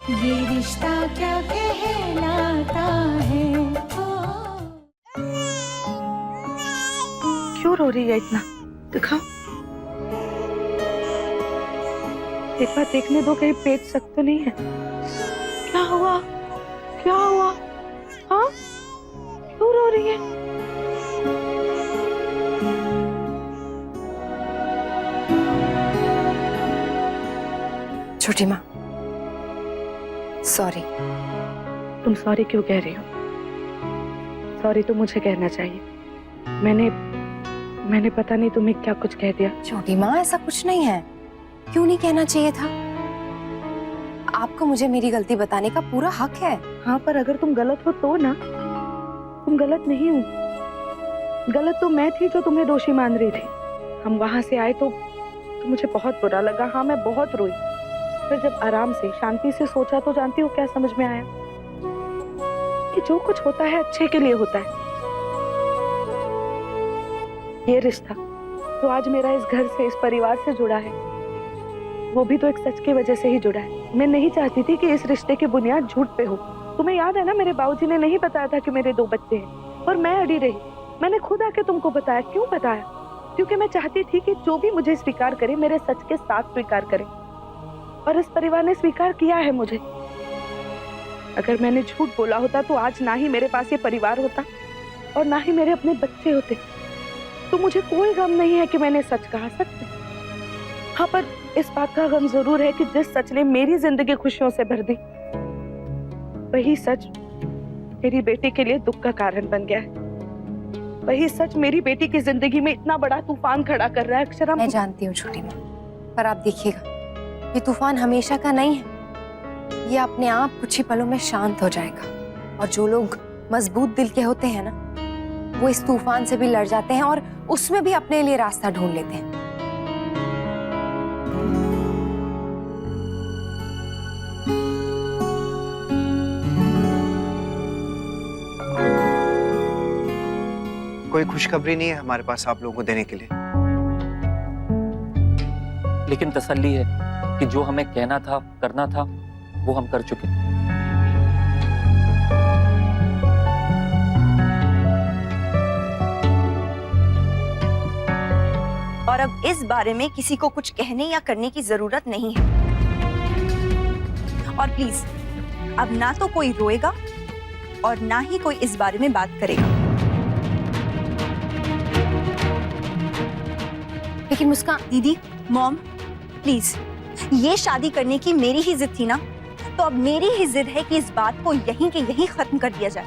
ये रिश्ता क्या कहलाता है। क्यों रो रही है इतना? दिखाओ, एक बार देखने दो, कहीं पेट सख्त तो नहीं है। क्या हुआ? क्या हुआ? हाँ, क्यों रो रही है? छोटी माँ, सॉरी। तुम सॉरी क्यों कह रही हो? सॉरी तो मुझे कहना चाहिए। मैंने पता नहीं तुम्हें क्या कुछ कह दिया। छोटी माँ, ऐसा कुछ नहीं है। क्यों नहीं कहना चाहिए था? आपको मुझे मेरी गलती बताने का पूरा हक है। हाँ, पर अगर तुम गलत हो तो ना। तुम गलत नहीं हो। गलत तो मैं थी जो तुम्हें दोषी मान रही थी। हम वहां से आए तो मुझे बहुत बुरा लगा। हाँ, मैं बहुत रोई। फिर जब आराम से शांति से सोचा तो जानती हो क्या समझ में आया? कि जो कुछ होता है अच्छे के लिए होता है। ये रिश्ता तो आज मेरा इस घर से, इस परिवार से जुड़ा है, वो भी तो एक सच की वजह से ही जुड़ा है। मैं नहीं चाहती थी कि इस रिश्ते की बुनियाद झूठ पे हो। तुम्हें याद है ना, मेरे बाबूजी ने नहीं बताया था कि मेरे 2 बच्चे हैं, और मैं अड़ी रही। मैंने खुद आके तुमको बताया। क्यों बताया? क्योंकि मैं चाहती थी कि जो भी मुझे स्वीकार करे, मेरे सच के साथ स्वीकार करे। और इस परिवार ने स्वीकार किया है मुझे। अगर मैंने झूठ बोला होता तो आज ना ही मेरे पास ये परिवार होता और ना ही मेरे अपने बच्चे होते। तो मुझे कोई गम नहीं है कि मैंने सच कहा। सच। हाँ, पर इस बात का गम जरूर है कि जिस सच ने मेरी जिंदगी खुशियों से भर दी, वही सच मेरी बेटी के लिए दुख का कारण बन गया है। वही सच मेरी बेटी की जिंदगी में इतना बड़ा तूफान खड़ा कर रहा है। अक्षरा, मैं जानती हूँ छोटी माँ, पर आप देखिएगा, ये तूफान हमेशा का नहीं है। ये अपने आप कुछ ही पलों में शांत हो जाएगा। और जो लोग मजबूत दिल के होते हैं ना, वो इस तूफान से भी लड़ जाते हैं और उसमें भी अपने लिए रास्ता ढूंढ लेते हैं। कोई खुशखबरी नहीं है हमारे पास आप लोगों को देने के लिए। लेकिन तसल्ली है कि जो हमें कहना था, करना था, वो हम कर चुके। और अब इस बारे में किसी को कुछ कहने या करने की जरूरत नहीं है। और प्लीज, अब ना तो कोई रोएगा और ना ही कोई इस बारे में बात करेगा। लेकिन मुस्कान दीदी, मॉम, प्लीज, ये शादी करने की मेरी ही जिद थी ना, तो अब मेरी ही जिद है कि इस बात को यहीं के यहीं खत्म कर दिया जाए।